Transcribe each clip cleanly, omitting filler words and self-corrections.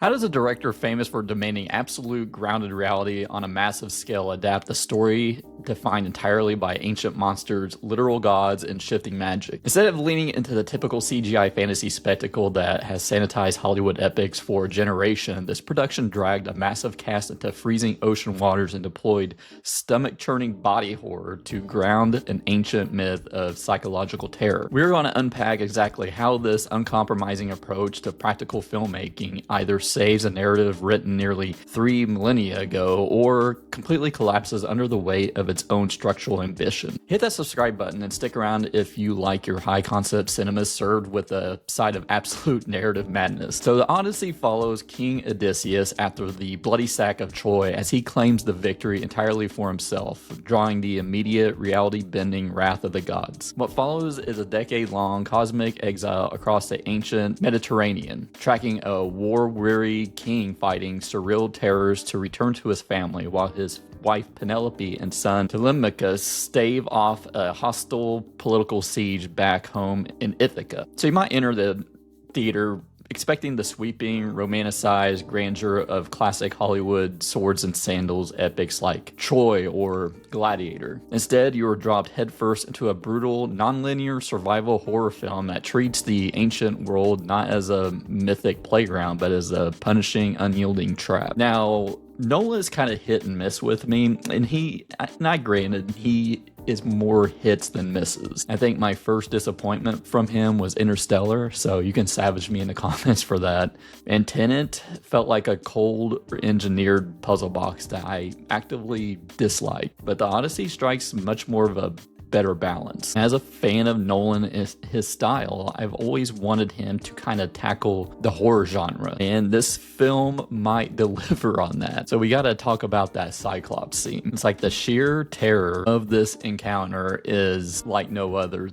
How does a director famous for demanding absolute grounded reality on a massive scale adapt a story defined entirely by ancient monsters, literal gods, and shifting magic? Instead of leaning into the typical CGI fantasy spectacle that has sanitized Hollywood epics for a generation, this production dragged a massive cast into freezing ocean waters and deployed stomach-churning body horror to ground an ancient myth of psychological terror. We're going to unpack exactly how this uncompromising approach to practical filmmaking either saves a narrative written nearly 3 millennia ago or completely collapses under the weight of its own structural ambition. Hit that subscribe button and stick around if you like your high concept cinema served with a side of absolute narrative madness. So the Odyssey follows King Odysseus after the bloody sack of Troy as he claims the victory entirely for himself, drawing the immediate reality-bending wrath of the gods. What follows is a decade-long cosmic exile across the ancient Mediterranean, tracking a war-weary king fighting surreal terrors to return to his family while his wife Penelope and son Telemachus stave off a hostile political siege back home in Ithaca. So you might enter the theater expecting the sweeping, romanticized grandeur of classic Hollywood swords and sandals epics like Troy or Gladiator. Instead, you are dropped headfirst into a brutal, nonlinear survival horror film that treats the ancient world not as a mythic playground, but as a punishing, unyielding trap. Now, Nolan's kind of hit and miss with me, and not granted, he is more hits than misses. I think my first disappointment from him was Interstellar, so you can savage me in the comments for that. And Tenet felt like a cold, engineered puzzle box that I actively disliked. But the Odyssey strikes much more of a better balance. As a fan of Nolan and his style, I've always wanted him to kind of tackle the horror genre, and this film might deliver on that. So we got to talk about that Cyclops scene. It's like the sheer terror of this encounter is like no other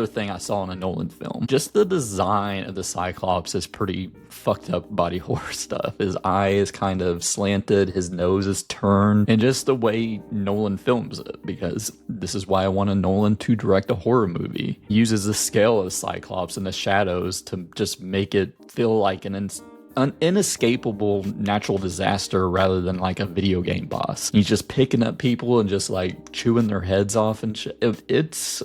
thing I saw in a Nolan film. Just the design of the Cyclops is pretty fucked up body horror stuff. His eye is kind of slanted, his nose is turned, and just the way Nolan films it, because this is why I wanted Nolan to direct a horror movie. He uses the scale of the Cyclops and the shadows to just make it feel like an inescapable natural disaster rather than like a video game boss. He's just picking up people and just like chewing their heads off and shit. It's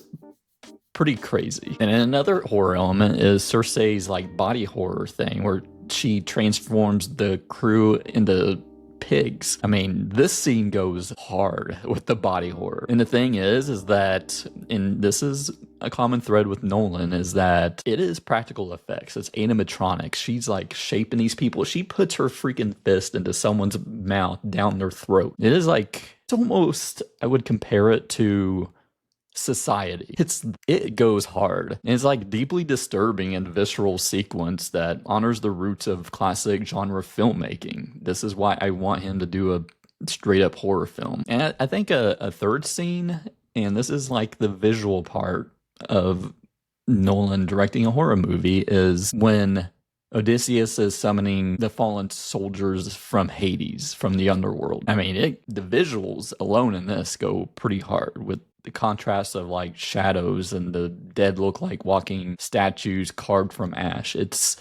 pretty crazy. And another horror element is Circe's like body horror thing where she transforms the crew into pigs. I mean, this scene goes hard with the body horror. And the thing is that, and this is a common thread with Nolan, is that it is practical effects. It's animatronics. She's like shaping these people. She puts her freaking fist into someone's mouth down their throat. It is like, it's almost, I would compare it to Society. It goes hard. And it's like deeply disturbing and visceral sequence that honors the roots of classic genre filmmaking. This is why I want him to do a straight up horror film. And I think a third scene, and this is like the visual part of Nolan directing a horror movie, is when Odysseus is summoning the fallen soldiers from Hades, from the underworld. I mean, the visuals alone in this go pretty hard with the contrast of like shadows and the dead look like walking statues carved from ash. It's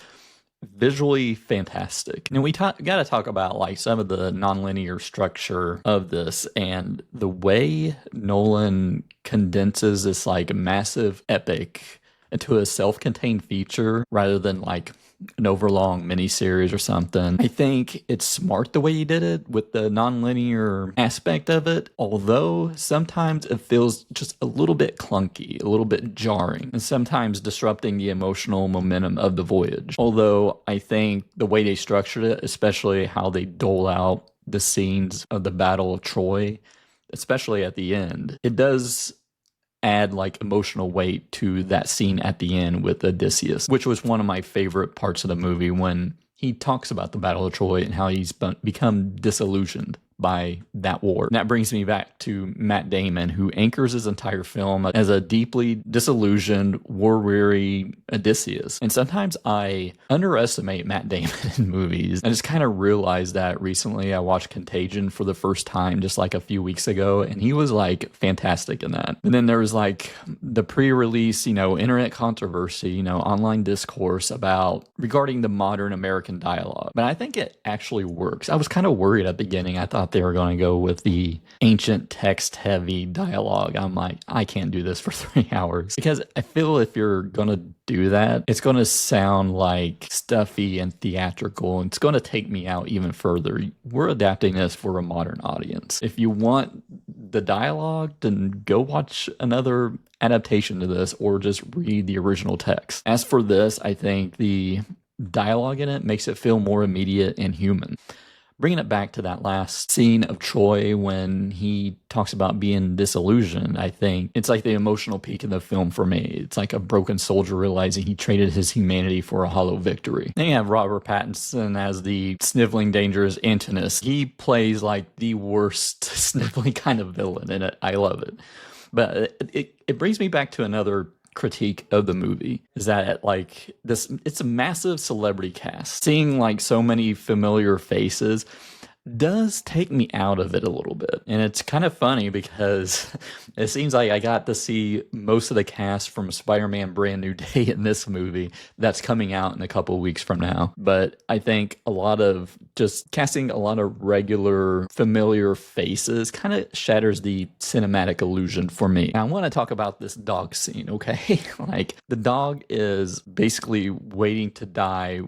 visually fantastic. And we got to talk about like some of the nonlinear structure of this and the way Nolan condenses this like massive epic into a self-contained feature rather than like an overlong miniseries or something. I think it's smart the way he did it with the nonlinear aspect of it, although sometimes it feels just a little bit clunky, a little bit jarring, and sometimes disrupting the emotional momentum of the voyage. Although I think the way they structured it, especially how they dole out the scenes of the Battle of Troy, especially at the end, it does add like emotional weight to that scene at the end with Odysseus, which was one of my favorite parts of the movie when he talks about the Battle of Troy and how he's become disillusioned by that war. And that brings me back to Matt Damon, who anchors his entire film as a deeply disillusioned, war-weary Odysseus. And sometimes I underestimate Matt Damon in movies. I just kind of realized that recently. I watched Contagion for the first time just like a few weeks ago, and he was like fantastic in that. And then there was like the pre-release, internet controversy, online discourse regarding the modern American dialogue. But I think it actually works. I was kind of worried at the beginning. I thought they were going to go with the ancient text-heavy dialogue. I'm like, I can't do this for 3 hours. Because I feel if you're going to do that, it's going to sound like stuffy and theatrical. And it's going to take me out even further. We're adapting this for a modern audience. If you want the dialogue, then go watch another adaptation to this or just read the original text. As for this, I think the dialogue in it makes it feel more immediate and human. Bringing it back to that last scene of Troy when he talks about being disillusioned, I think it's like the emotional peak of the film for me. It's like a broken soldier realizing he traded his humanity for a hollow victory. Then you have Robert Pattinson as the sniveling, dangerous Antinous. He plays like the worst sniveling kind of villain in it. I love it. But it brings me back to another critique of the movie, is that it's a massive celebrity cast. Seeing like so many familiar faces does take me out of it a little bit. And it's kind of funny because it seems like I got to see most of the cast from Spider-Man Brand New Day in this movie that's coming out in a couple of weeks from now. But I think a lot of just casting a lot of regular familiar faces kind of shatters the cinematic illusion for me. Now, I want to talk about this dog scene, okay? Like the dog is basically waiting to die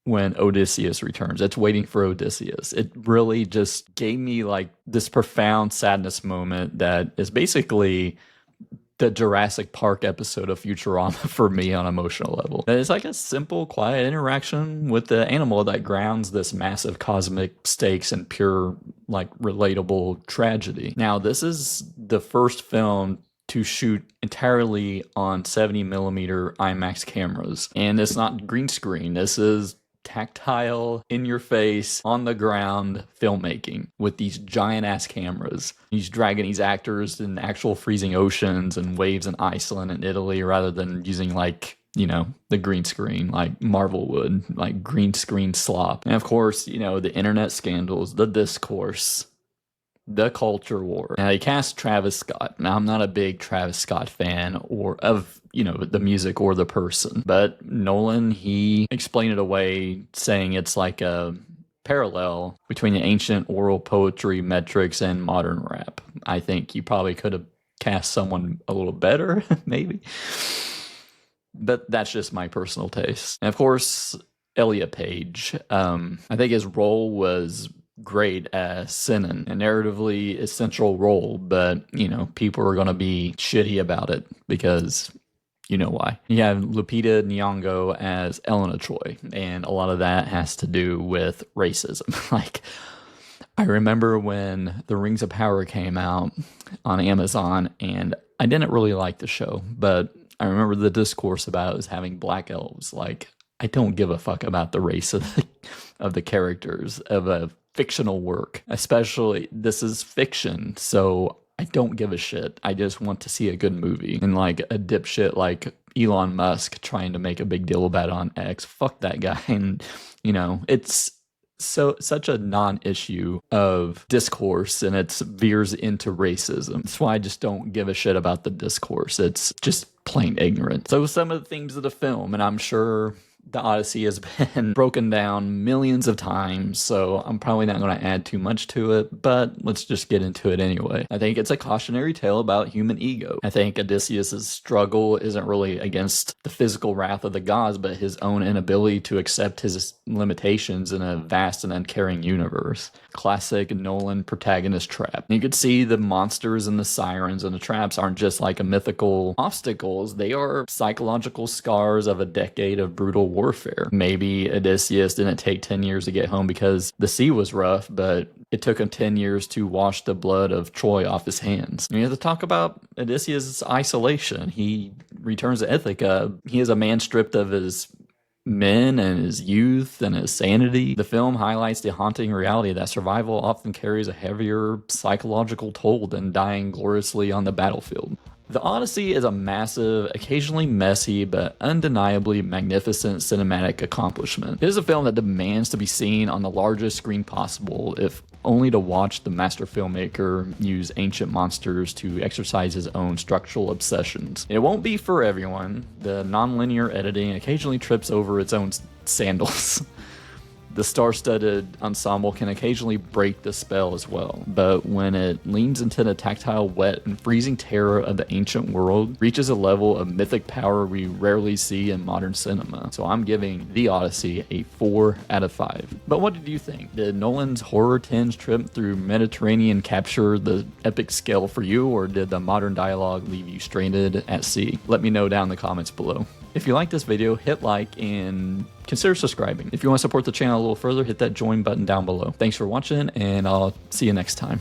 when Odysseus returns. It's waiting for Odysseus. It really just gave me like this profound sadness moment that is basically the Jurassic Park episode of Futurama for me on an emotional level. It's like a simple, quiet interaction with the animal that grounds this massive cosmic stakes and pure, like, relatable tragedy. Now, this is the first film to shoot entirely on 70mm IMAX cameras. And it's not green screen. This is tactile, in your face, on the ground filmmaking with these giant ass cameras. He's dragging these actors in actual freezing oceans and waves in Iceland and Italy rather than using the green screen like Marvel would, like green screen slop. And of course, the internet scandals, the discourse, the culture war. Now, they cast Travis Scott. Now, I'm not a big Travis Scott fan or of the music or the person, but Nolan, he explained it away saying it's like a parallel between the ancient oral poetry metrics and modern rap. I think you probably could have cast someone a little better, maybe. But that's just my personal taste. And of course, Elliot Page. I think his role was great as Sinan, a narratively essential role, but people are going to be shitty about it because you know why. You have Lupita Nyong'o as Elena Troy, and a lot of that has to do with racism. Like, I remember when The Rings of Power came out on Amazon, and I didn't really like the show, but I remember the discourse about it was having black elves. Like, I don't give a fuck about the race of the characters of a fictional work, especially this is fiction, so I don't give a shit. I just want to see a good movie. And like a dipshit like Elon Musk trying to make a big deal about it on X, fuck that guy. And it's such a non-issue of discourse, and it veers into racism. That's why I just don't give a shit about the discourse. It's just plain ignorant. So some of the themes of the film, and I'm sure The Odyssey has been broken down millions of times, so I'm probably not going to add too much to it, but let's just get into it anyway. I think it's a cautionary tale about human ego. I think Odysseus' struggle isn't really against the physical wrath of the gods, but his own inability to accept his limitations in a vast and uncaring universe. Classic Nolan protagonist trap. You could see the monsters and the sirens and the traps aren't just like a mythical obstacles, they are psychological scars of a decade of brutal warfare. Maybe Odysseus didn't take 10 years to get home because the sea was rough, but it took him 10 years to wash the blood of Troy off his hands. We have to talk about Odysseus' isolation. He returns to Ithaca. He is a man stripped of his men and his youth and his sanity. The film highlights the haunting reality that survival often carries a heavier psychological toll than dying gloriously on the battlefield. The Odyssey is a massive, occasionally messy, but undeniably magnificent cinematic accomplishment. It is a film that demands to be seen on the largest screen possible, if only to watch the master filmmaker use ancient monsters to exercise his own structural obsessions. It won't be for everyone. The nonlinear editing occasionally trips over its own sandals. The star-studded ensemble can occasionally break the spell as well, but when it leans into the tactile, wet, and freezing terror of the ancient world, reaches a level of mythic power we rarely see in modern cinema. So I'm giving The Odyssey a 4 out of 5. But what did you think? Did Nolan's horror-tinged trip through Mediterranean capture the epic scale for you, or did the modern dialogue leave you stranded at sea? Let me know down in the comments below. If you like this video, hit like and consider subscribing. If you want to support the channel a little further, hit that join button down below. Thanks for watching, and I'll see you next time.